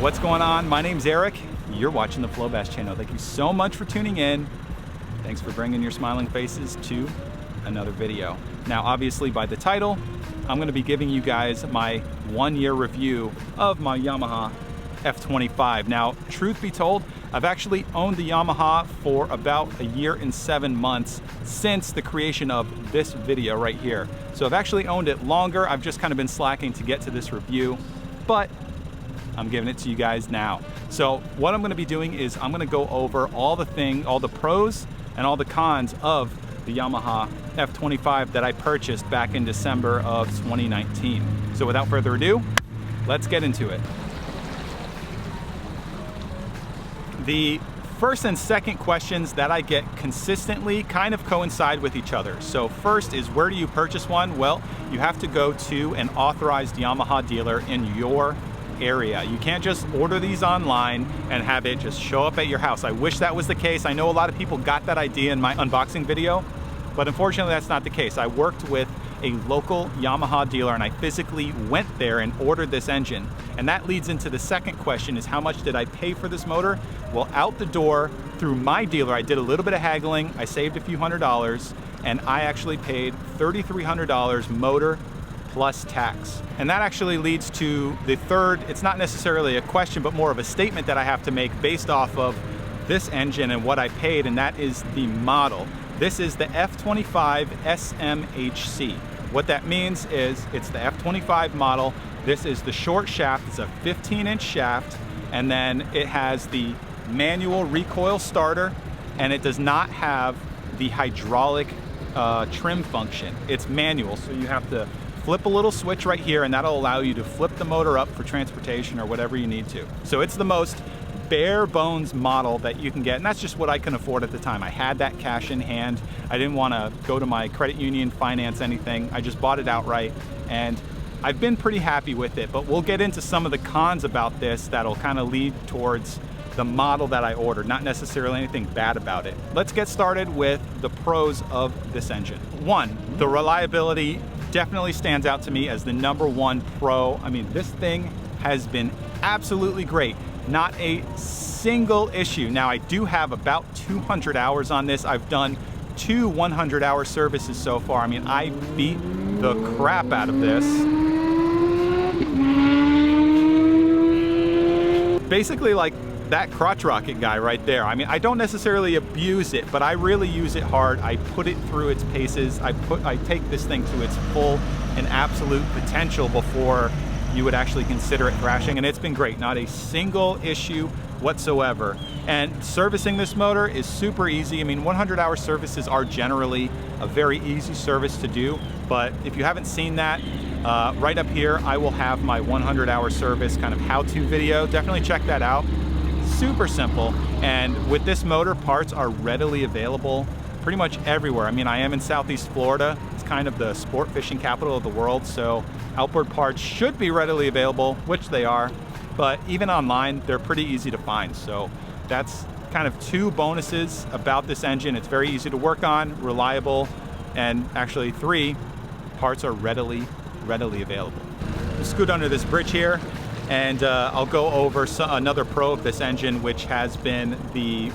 What's going on? My name's Eric. You're watching the Flow Bass channel. Thank you so much for tuning in. Thanks for bringing your smiling faces to another video. Now, obviously by the title, I'm going to be giving you guys my 1-year review of my Yamaha F25. Now, truth be told, I've actually owned the Yamaha for about 1 year and 7 months since the creation of this video right here. So I've actually owned it longer. I've just kind of been slacking to get to this review, but I'm giving it to you guys now. So what I'm going to be doing is I'm going to go over all the pros and all the cons of the Yamaha F25 that I purchased back in December of 2019. So without further ado, let's get into it. The first and second questions that I get consistently kind of coincide with each other. So first is, where do you purchase one? Well, you have to go to an authorized Yamaha dealer in your area. You can't just order these online and have it just show up at your house. I wish that was the case. I know a lot of people got that idea in my unboxing video, but unfortunately that's not the case. I worked with a local Yamaha dealer and I physically went there and ordered this engine. And that leads into the second question, is how much did I pay for this motor? Well, out the door through my dealer, I did a little bit of haggling. I saved a few $100s and I actually paid $3,300 motor plus tax. And that actually leads to the third, it's not necessarily a question, but more of a statement that I have to make based off of this engine and what I paid, and that is the model. This is the F25 SMHC. What that means is it's the F25 model. This is the short shaft. It's a 15-inch shaft, and then it has the manual recoil starter, and it does not have the hydraulic trim function. It's manual, so you have to flip a little switch right here and that'll allow you to flip the motor up for transportation or whatever you need to. So it's the most bare bones model that you can get, and that's just what I can afford at the time. I had that cash in hand. I didn't want to go to my credit union, finance anything. I just bought it outright and I've been pretty happy with it, but we'll get into some of the cons about this that'll kind of lead towards the model that I ordered, not necessarily anything bad about it. Let's get started with the pros of this engine. One, the reliability definitely stands out to me as the #1 pro. I mean, this thing has been absolutely great. Not a single issue. Now, I do have about 200 hours on this. I've done 2 100-hour services so far. I mean, I beat the crap out of this. Basically like that crotch rocket guy right there. I mean, I don't necessarily abuse it, but I really use it hard. I put it through its paces. I take this thing to its full and absolute potential before you would actually consider it thrashing, and it's been great. Not a single issue whatsoever. And servicing this motor is super easy. I mean, 100-hour services are generally a very easy service to do, but if you haven't seen that, right up here, I will have my 100-hour service kind of how-to video. Definitely check that out. Super simple, and with this motor, parts are readily available pretty much everywhere. I mean, I am in Southeast Florida. It's kind of the sport fishing capital of the world, so outboard parts should be readily available, which they are, but even online, they're pretty easy to find. So that's kind of 2 bonuses about this engine. It's very easy to work on, reliable, and actually 3, parts are readily available. We'll scoot under this bridge here, and I'll go over another pro of this engine, which has been the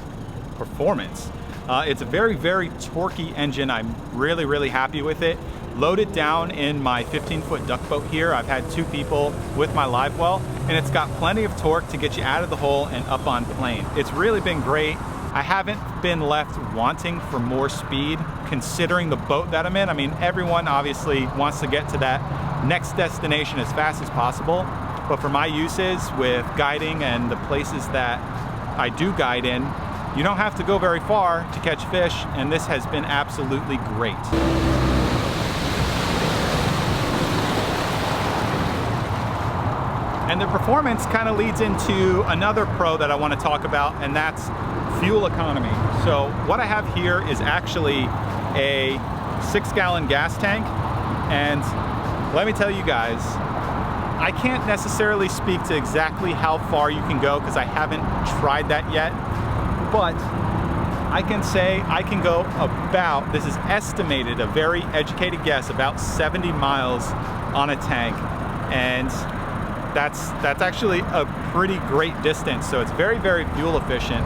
performance. It's a very, very torquey engine. I'm really, really happy with it. Loaded down in my 15-foot duck boat here, I've had 2 people with my live well, and it's got plenty of torque to get you out of the hole and up on plane. It's really been great. I haven't been left wanting for more speed considering the boat that I'm in. I mean, everyone obviously wants to get to that next destination as fast as possible. But for my uses with guiding and the places that I do guide in, you don't have to go very far to catch fish, and this has been absolutely great. And the performance kind of leads into another pro that I want to talk about, and that's fuel economy. So what I have here is actually a 6-gallon gas tank, and let me tell you guys, I can't necessarily speak to exactly how far you can go because I haven't tried that yet, but I can say I can go about, this is estimated, a very educated guess, about 70 miles on a tank. And that's actually a pretty great distance. So it's very, very fuel efficient.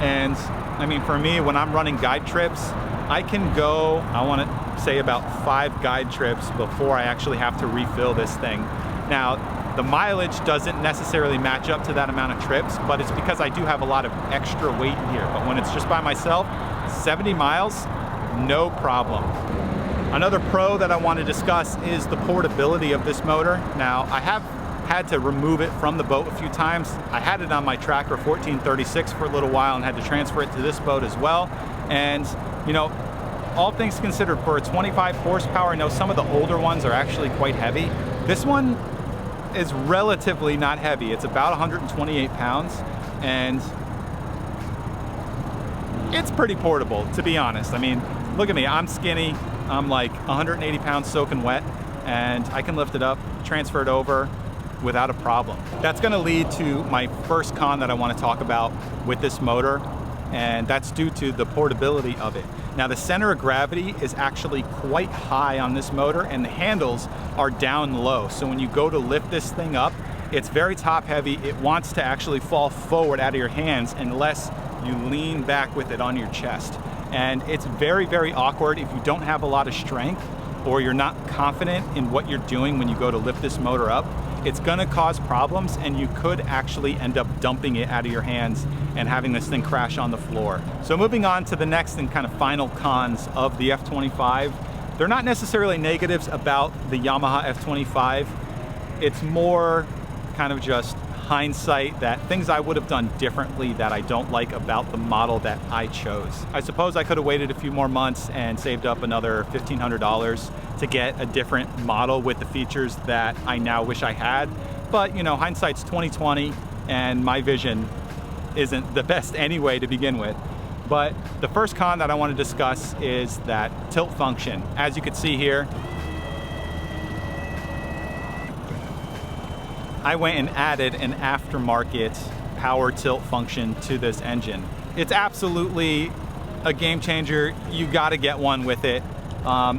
And I mean, for me, when I'm running guide trips, I can go, I want to say about 5 guide trips before I actually have to refill this thing. Now, the mileage doesn't necessarily match up to that amount of trips, but it's because I do have a lot of extra weight in here. But when it's just by myself, 70 miles, no problem. Another pro that I want to discuss is the portability of this motor. Now, I have had to remove it from the boat a few times. I had it on my Tracker 1436 for a little while and had to transfer it to this boat as well. And, you know, all things considered, for a 25 horsepower, I know some of the older ones are actually quite heavy. This one is relatively not heavy. It's about 128 pounds, and it's pretty portable, to be honest. I mean, look at me, I'm skinny. I'm like 180 pounds soaking wet, and I can lift it up, transfer it over without a problem. That's gonna lead to my first con that I wanna talk about with this motor, and that's due to the portability of it. Now, the center of gravity is actually quite high on this motor, and the handles are down low. So when you go to lift this thing up, it's very top heavy. It wants to actually fall forward out of your hands unless you lean back with it on your chest. And it's very, very awkward if you don't have a lot of strength or you're not confident in what you're doing when you go to lift this motor up. It's gonna cause problems, and you could actually end up dumping it out of your hands and having this thing crash on the floor. So moving on to the next and kind of final cons of the F25, they're not necessarily negatives about the Yamaha F25. It's more kind of just hindsight, that things I would have done differently that I don't like about the model that I chose. I suppose I could have waited a few more months and saved up another $1,500 to get a different model with the features that I now wish I had. But, you know, hindsight's 20/20, and my vision isn't the best anyway to begin with. But the first con that I want to discuss is that tilt function. As you can see here, I went and added an aftermarket power tilt function to this engine. It's absolutely a game changer. You gotta get one with it.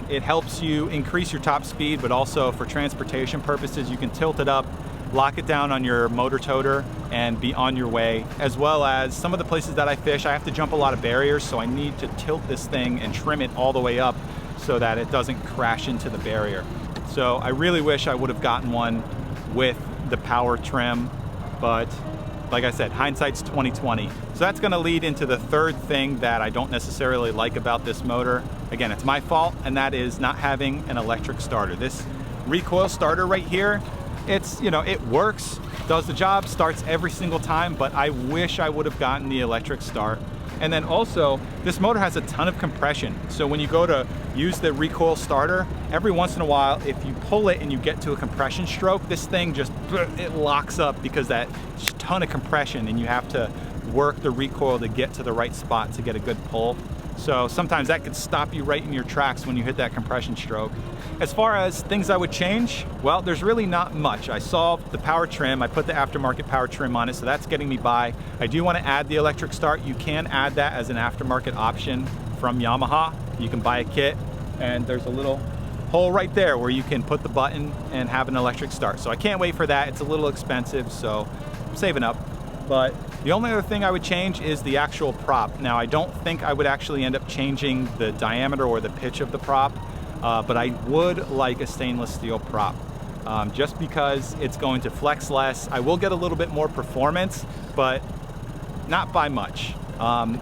It helps you increase your top speed, but also for transportation purposes, you can tilt it up, lock it down on your motor toter, and be on your way. As well as some of the places that I fish, I have to jump a lot of barriers, so I need to tilt this thing and trim it all the way up so that it doesn't crash into the barrier. So I really wish I would have gotten one with the power trim, but like I said, hindsight's 20/20. So that's gonna lead into the third thing that I don't necessarily like about this motor. Again, it's my fault, and that is not having an electric starter. This recoil starter right here, it's, you know, it works, does the job, starts every single time, but I wish I would have gotten the electric start. And then also, this motor has a ton of compression. So when you go to use the recoil starter, every once in a while, if you pull it and you get to a compression stroke, this thing just, it locks up because that ton of compression, and you have to work the recoil to get to the right spot to get a good pull. So sometimes that could stop you right in your tracks when you hit that compression stroke. As far as things I would change, well, there's really not much. I solved the power trim. I put the aftermarket power trim on it, so that's getting me by. I do want to add the electric start. You can add that as an aftermarket option from Yamaha. You can buy a kit, and there's a little hole right there where you can put the button and have an electric start. So I can't wait for that. It's a little expensive, so I'm saving up. But the only other thing I would change is the actual prop. Now, I don't think I would actually end up changing the diameter or the pitch of the prop, but I would like a stainless steel prop, just because it's going to flex less. I will get a little bit more performance, but not by much.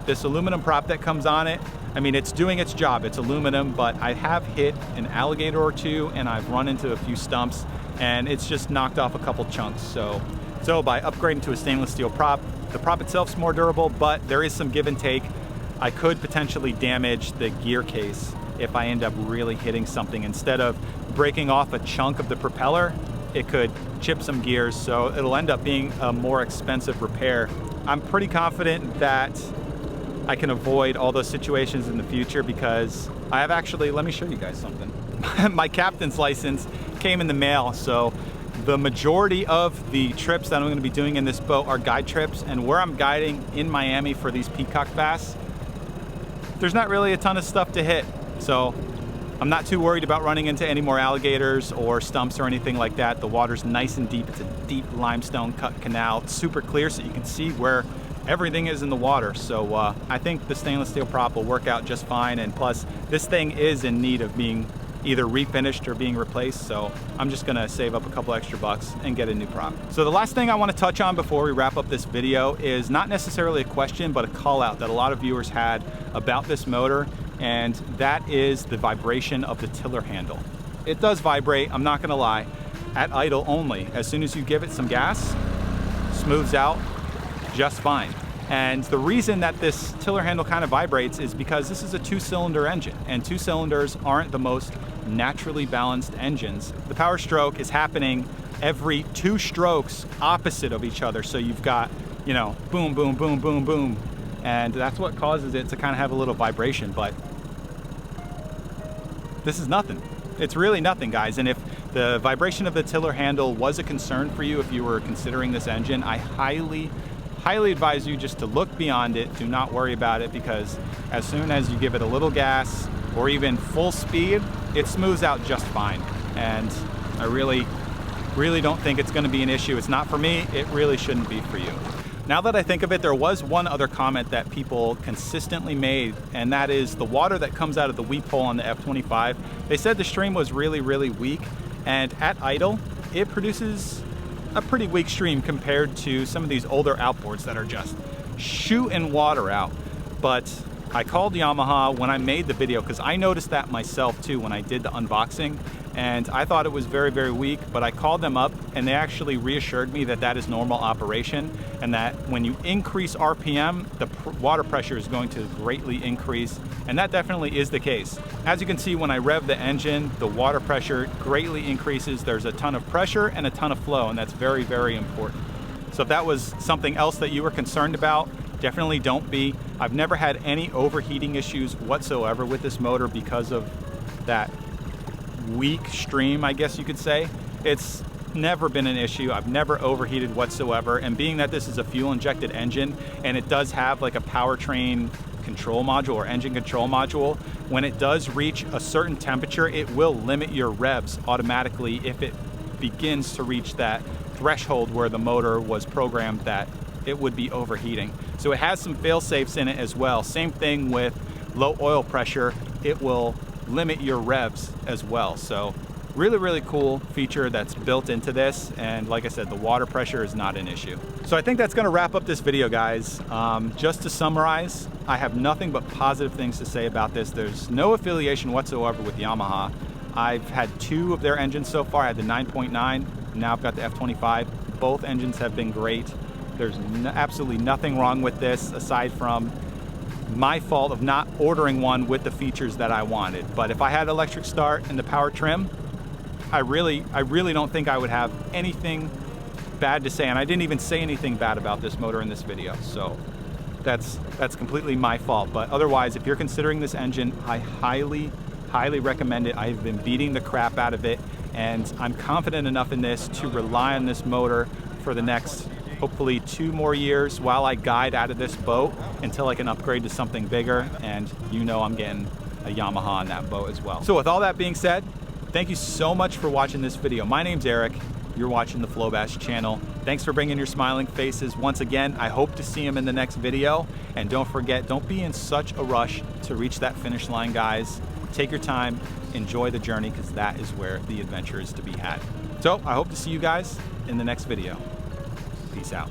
This aluminum prop that comes on it, I mean, it's doing its job. It's aluminum, but I have hit an alligator or two, and I've run into a few stumps, and it's just knocked off a couple chunks. So by upgrading to a stainless steel prop, the prop itself's more durable, but there is some give and take. I could potentially damage the gear case if I end up really hitting something. Instead of breaking off a chunk of the propeller, it could chip some gears, so it'll end up being a more expensive repair. I'm pretty confident that I can avoid all those situations in the future, because I have actually, let me show you guys something. My captain's license came in the mail, so the majority of the trips that I'm going to be doing in this boat are guide trips, and where I'm guiding in Miami for these peacock bass, there's not really a ton of stuff to hit. So I'm not too worried about running into any more alligators or stumps or anything like that. The water's nice and deep. It's a deep limestone cut canal. It's super clear, so you can see where everything is in the water. So I think the stainless steel prop will work out just fine. And plus, this thing is in need of being either refinished or being replaced, so I'm just gonna save up a couple extra bucks and get a new prop. So the last thing I want to touch on before we wrap up this video is not necessarily a question, but a call out that a lot of viewers had about this motor, and that is the vibration of the tiller handle. It does vibrate, I'm not gonna lie, at idle only. As soon as you give it some gas, smooths out just fine. And the reason that this tiller handle kind of vibrates is because this is a 2-cylinder engine, and 2 cylinders aren't the most naturally balanced engines. The power stroke is happening every 2 strokes opposite of each other. So you've got, you know, boom, boom, boom, boom, boom. And that's what causes it to kind of have a little vibration, but this is nothing. It's really nothing, guys. And if the vibration of the tiller handle was a concern for you, if you were considering this engine, I highly advise you just to look beyond it. Do not worry about it, because as soon as you give it a little gas or even full speed, it smooths out just fine. And I really don't think it's gonna be an issue. It's not for me, it really shouldn't be for you. Now that I think of it, there was one other comment that people consistently made, and that is the water that comes out of the weep hole on the F25. They said the stream was really weak, and at idle, it produces a pretty weak stream compared to some of these older outboards that are just shooting water out. But I called Yamaha when I made the video, because I noticed that myself too when I did the unboxing, and I thought it was very weak, but I called them up and they actually reassured me that that is normal operation, and that when you increase RPM, the water pressure is going to greatly increase, and that definitely is the case. As you can see, when I rev the engine, the water pressure greatly increases. There's a ton of pressure and a ton of flow, and that's very important. So if that was something else that you were concerned about, definitely don't be. I've never had any overheating issues whatsoever with this motor because of that weak stream, I guess you could say. It's never been an issue. I've never overheated whatsoever. And being that this is a fuel injected engine and it does have like a powertrain control module or engine control module, when it does reach a certain temperature, it will limit your revs automatically if it begins to reach that threshold where the motor was programmed that it would be overheating. So it has some fail safes in it as well. Same thing with low oil pressure, it will limit your revs as well. So really cool feature that's built into this, and like I said, the water pressure is not an issue. So I think that's gonna wrap up this video, guys. Just to summarize, I have nothing but positive things to say about this. There's no affiliation whatsoever with Yamaha. I've had 2 of their engines so far. I had the 9.9, now I've got the F25. Both engines have been great. There's absolutely nothing wrong with this aside from my fault of not ordering one with the features that I wanted. But if I had electric start and the power trim, I really don't think I would have anything bad to say. And I didn't even say anything bad about this motor in this video. So that's completely my fault. But otherwise, if you're considering this engine, I highly recommend it. I've been beating the crap out of it, and I'm confident enough in this to rely on this motor for the next hopefully 2 more years while I guide out of this boat until I can upgrade to something bigger. And you know I'm getting a Yamaha on that boat as well. So with all that being said, thank you so much for watching this video. My name's Eric. You're watching the Flowbash channel. Thanks for bringing your smiling faces once again. I hope to see them in the next video. And don't forget, don't be in such a rush to reach that finish line, guys. Take your time, enjoy the journey, because that is where the adventure is to be had. So I hope to see you guys in the next video. Peace out.